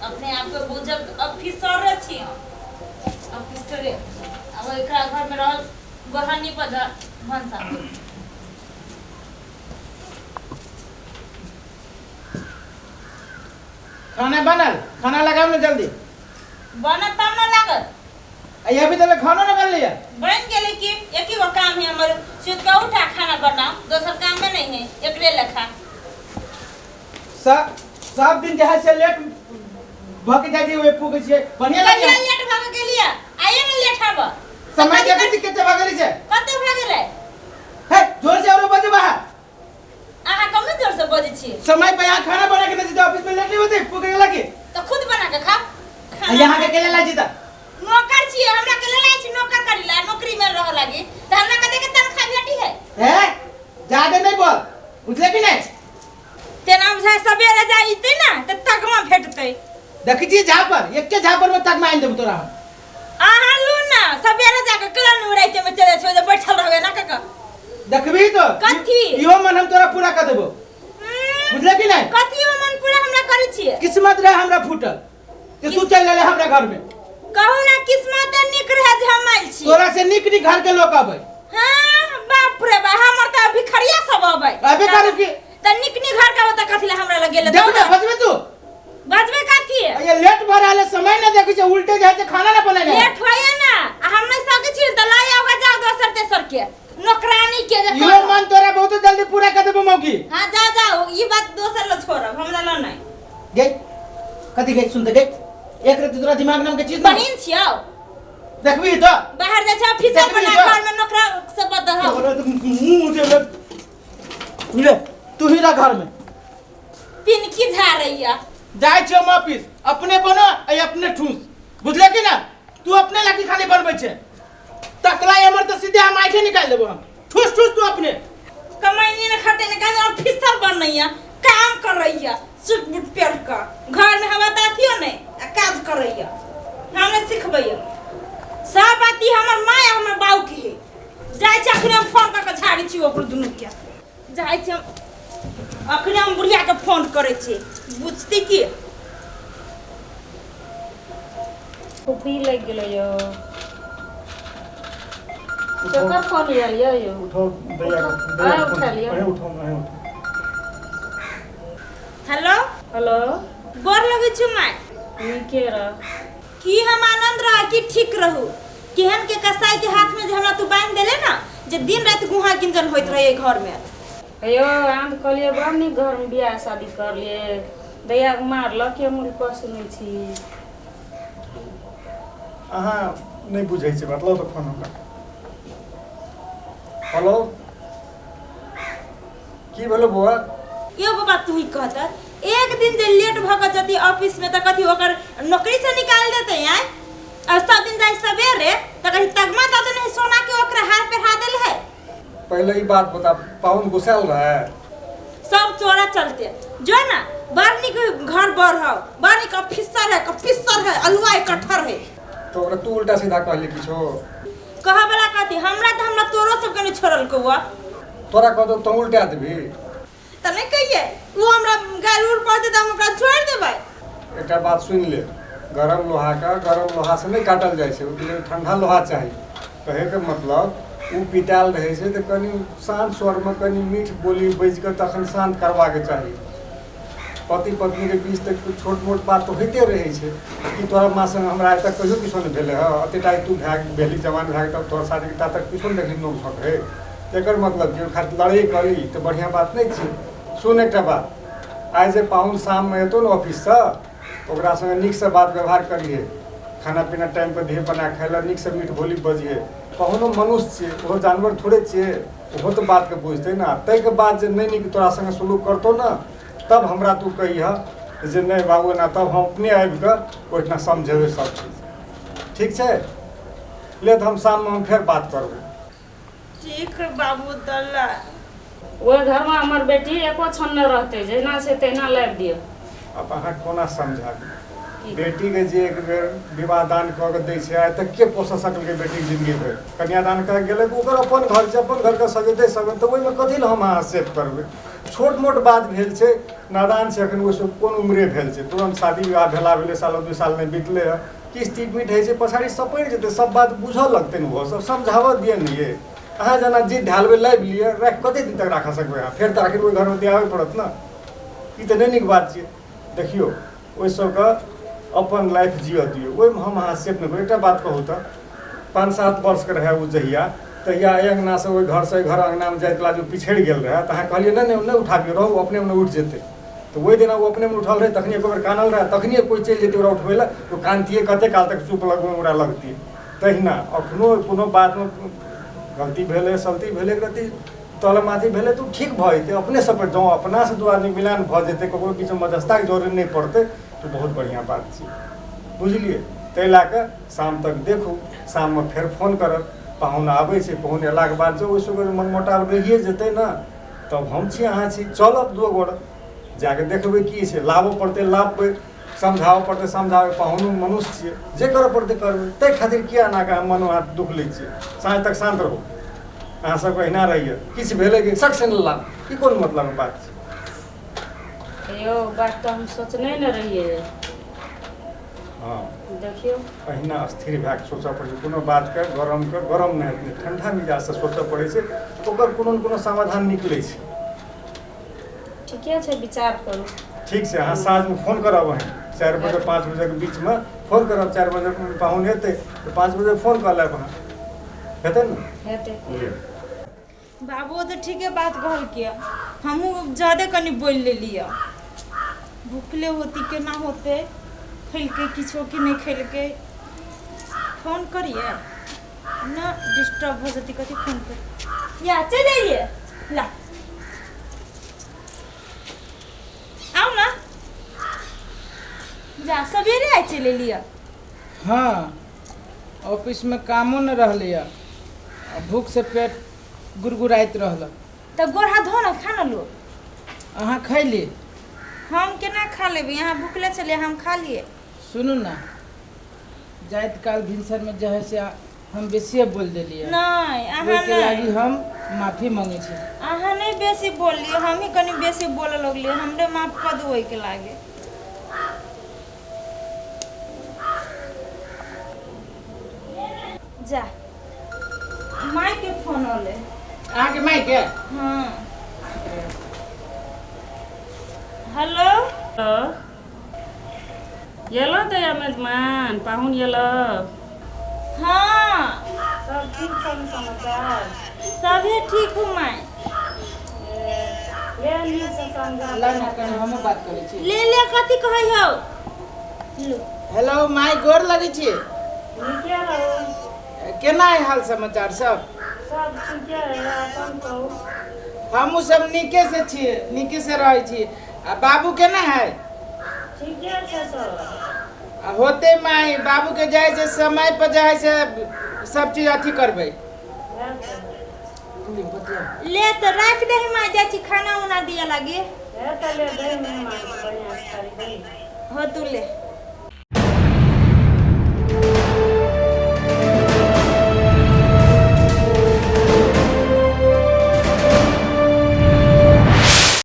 अपने आप को बुझब अब फिसर रे छी अब फिसरे अब एकरा घर में रहल गोहानी पर जा भंसा खाना बनल खाना लगाओ ना जल्दी बनत तब न लागत ये अभी तक खाना ना बन लिया बन गेले कि एक ही वो काम है हमर सुत के उठा खाना बनाओ दोसर काम में नहीं है एकरे लेखा सब दिन जहाँ से लेट भग जाती हुए पुगे छे बढ़िया लगे लेट भाग गेलिया आइए न लेट आब समय देखे छी केते भागली छे कते भाग गेलै हे जोर से और बजे बाहर आहा कम जोर से बजे छी समय पे यहाँ खाना बना के नहीं ऑफिस में लेट नहीं होते पुगे लगे तो खुद बना के खा यहाँ के केले लाजी ता नौकर छी हमरा केले लाई छी नौकर करिला नौकरी में रह लागी त हमरा कते के तनखा भेटी है ज्यादा नहीं बोल बुझले कि नहीं तेना बुझाय सबेरे जाईते ना त तकमा भेटतै देखी छी झापर एक के झापर में तक मान देब तोरा आहा लू ना सबेरे जाके केला नुराइते में चले छो जे बैठल रहबे ना काका देखबी तो कथी इहो मन हम तोरा पूरा कर देबो बुझले कि नहीं कथी हो मन पूरा हमरा करै छियै किस्मत रहे हमरा फूटल कि तू चल ले हमरा घर में कहू ना किस्मत निक रहे जे हम आइल छी तोरा से निक निक घर के लोग आबै हां बाप रे बा हमर त भिखरिया सब आबै अबे करू की त निक निक घर का त कथि ले हमरा लगे ले देख ना बजबे तू बजबे कथि ये लेट भराले समय ना देखै छै उल्टे जाय छै खाना ना बनाय लेट होय ना हम नहीं सकै छी त लाई आगा जाओ दोसर तेसर के नौकरानी के जे यो मन तोरा बहुत जल्दी पूरा कर देबो मौकी हां जाओ ई बात दोसर ल छोड़ब हमरा ल नहीं गे कथि गे सुन दे गे एक रति तोरा दिमाग नाम के चीज बहिन छियौ देखबी तो बाहर जा छै ऑफिसर बना घर में नौकरा से बदल तोरा तो मुंह जे ले तू ही रह घर में पिनकी झारैया जाय छै हम ऑफिस अपने बनो आ अपने ठूस बुझले कि ना तू अपने लागी खाली बनबै छै तकला हमर त सीधे हम आंखें निकाल देबो हम ठूस ठूस तू अपने कमाई ने खटे ने काज ऑफिसर बनैया काम करैया सूट बूट पहन के घर में हवा ताथियो नहीं काम करैया हमने सिखबैया सब बात हमर माय हमर बाऊ के है जाय छै अखने हम फोन करके छाड़ी छी ओकर दुनु के जाय छै अखने हम बुढ़िया के फोन करे छी बुझती की कुपी लग गेलो यो चकर फोन लिया यो उठो भैया उठा लिया उठो हेलो हेलो गोर लगै छी माय नीके रह की हम आनंद रह की ठीक रहू केहन के कसाई के हाथ में जे हमरा तू बांध देले ना जे दिन रात गुहा किंजन होइत रहे घर में अयो आंध कहलिए बड़नी घर में बियाह शादी कर लिए दया मारल के मुल को सुनै छी अहाँ नहीं बुझै छै मतलब तो फोन हमरा हेलो की भेलो बुआ यो बाबा तू ही कहत एक दिन जे लेट भ क जति ऑफिस में त कथि ओकर नौकरी से निकाल देते हैं और सब दिन जाय सवेरे त कहि तगमा त नहीं सोना के ओकरा हार पे हाथ देल है पहले ही बात बता पाउन घुसल रहा है सब चोरा चलते जो ना बरनी के घर बढ़ाओ बरनी का ऑफिसर है अलुआ कठर है तो ओकरा तू उल्टा सीधा कहली किछो कहा वाला कहती हमरा तोरो सब के नहीं छोड़ल को हुआ तोरा कहतो तो उल्टा देबी त नहीं कहिए वो हमरा गाल उड़ पड़ दे त हम ओकरा छोड़ देबै एकटा बात सुन ले गरम लोहा का गरम लोहा से नहीं काटल जाय छै ओकरे ठंडा लोहा चाहिए कहे के मतलब उ पिटाल रहे छै त कनी शांत स्वर में कनी मीठ बोली बज के तखन शांत करवा के चाहिए पति पत्नी के बीच तक कुछ छोट मोट बात तो होते रहे छै कि तोरा मां संग हमरा आज तक कहियो किछो नहीं भेले ह अतेटा तू भाग भेली जवान भाग तब तोर शादी के तक किछो नहीं देखली नोक छक है एकर मतलब कि खातिर लड़ाई करी तो बढ़िया बात नहीं छै सुन एकटा बात आज जे पाहुन शाम में एतो न ऑफिस से ओकरा संग निक से बात व्यवहार करिए खाना पीना टाइम पर दिए बना खाइला निक से मीठ बोली बजिए कहुनो मनुष्य छे वो जानवर थोड़े छे वो तो बात के बुझते ना तै के बाद जे नहीं निक तोरा संग सुलूक करतो ना तब हमरा तू कहिया जे नहीं बाबू ना तब हम अपने आबि के ओइठना समझेबे सब चीज ठीक छै ले हम शाम में हम फिर बात करबे ठीक बाबू दल्ला वो घर में हमर बेटी एको क्षण न रहते जेना से तेना लाग दियो अब अहाँ कोना समझाबी बेटी के जे एक बेर विवाह दान क के दै छै आइ तक के पोस सकल के बेटी के जिंदगी भर कन्यादान कर गेलै ओकर अपन घर छै अपन घर के सजे दे सकल त ओइ में कथि ल हम अहाँ सेव करबै छोट मोट बात भेल छै नादान छै एखन ओहिसँ कोन उम्रे भेल छै तुरंत शादी विवाह भेला भेलै सालो 2 साल नहि बीतलै हँ किछु टिकमिट होइ छै पछाड़ी सपरि जेतै सब बात बुझऽ लगतै ने ओहो सब समझावऽ दिअ ने ये अहाँ जेना जिद ढालबै लाबि लिअ राखि कतेक दिन तक राखऽ सकबै अहाँ फेर तऽ आखिर ओहि घरमे दियाबे पड़त ने ई तऽ नहि नीक बात छियै देखियौ ओहि सबके अपन लाइफ जिअ दियौ ओहिमे हम अहाँ सेफ नहि एकटा बात कहू तऽ 5-7 वर्षके रहै ओ जहिया तहिया एहि अङ्गनासँ ओहि घरसँ घर अङ्गनामे जाइत कला जो पिछड़ि गेल रहै तऽ अहाँ कहलियै नहि उठाबियौ रहू अपनेमे उठि जेतै तऽ ओहि दिन ओ अपनेमे उठल रहै तखनी एको बेर कानल रहै तखनिए कोइ चलि जेतै ओकरा उठबै लए तो कानतियै कतेक काल तक चुप लगबै ओकरा लगतियै तहिना एखनो कोनो बातमे गलती भेलै सलती भेलै रति तलमाथी भेलै तऽ ठीक भऽ जेतै अपने सब पर जँ अपनासँ दू आदमी मिलान भऽ जेतै ककरो बीचमे मध्यस्थताके जरूरत नहि पड़तै तऽ बहुत बढ़िआँ बात छै बुझलियै ताहि लए कऽ शाम तक देखू शाममे फेर फोन करब पाहुन आबै छै पाहुन अयलाके बाद जब ओहि सबके मनमुटाव रहिए जेतै ने तब हम छी अहाँ छी चलब 2 गोड़ जाके देखबै की छै लाबऽ पड़तै लाबबै समझाबऽ पड़तै समझाबै पाहुनो मनुष्य छियै जे करऽ पड़तै करबै ताहि खातिर किया एना कऽ मनो हाथ दुख लै छियै साँझ तक शान्त रहू अहाँ सबके अहिना रहिए किछु भेलै कि सट से लाभ ई कोन मतलब बात छै यो बात तो हम सोचने न रहिए हाँ देखियो अहिना स्थिर भए कऽ सोचऽ पड़ै छै कोनो बातके गरम नहि हेतै ठण्डा मिजाजसँ सोचऽ पड़ै छै ओकर कोनो ने कोनो समाधान निकलै छै ठीके छै विचार करू ठीक छै अहाँ साँझमे फोन करब अहाँ 4 बजे 5 बजेके बीचमे फोन करब 4 बजे पाहुन हेतै तऽ 5 बजे फोन कऽ लेब अहाँ हेतै ने हेतै बाबू तो ठीके बात कहल किया हमहूँ ज्यादा कनी बोल लेलिए भूखले होती केना होते खेलके किछो कि नहीं खेलके फोन करिए ना डिस्टर्ब हो जाती कथी फोन कर या चल जाइए ला आओ ना जा सवेरे आए चले लिया हाँ ऑफिस में कामो न रहलै भूख से पेट गुड़गुड़ाइत रहल तो गोड़ हाथ धो ना खाना लो अहाँ खैली हम केना खा लेबे यहाँ भूखले चले हम खा लिए सुनू ना जाइत काल भिनसर में जे है से हम बेसिए बोल देलिए नहीं अहाँ ओहिके लागी नहीं हम माफी मांगे छी अहाँ नहीं बेसी बोलिए हम ही कनी बेसी बोले लगलिए हमरे माफ कर दो के लागे जा माई के फोन होले अहाँ के माई के हाँ हेलो येलो दया मेजमान पाहुन येलो हाँ सब ठीक सब समाचार सभी ठीक हूँ माई ले लिए से समझा ला ना कनी हमहूँ बात करै छी ले ले कथी कहै हो लो हेलो माई गोर लगै छी नीके रहो केना है हाल समाचार सब सब ठीके है अपन कहू हमहूँ सब नीके से छियै नीके से रहै छी आ बाबू केना है ठीके छै सब आ होते माई बाबू के जाए से समय पर जाए से सब चीज अथी करबै ले तो रख दे माई जाची खाना उना दिया लगे ले तो ले दे मेहमान बढ़िया से खरीदी हो तू ले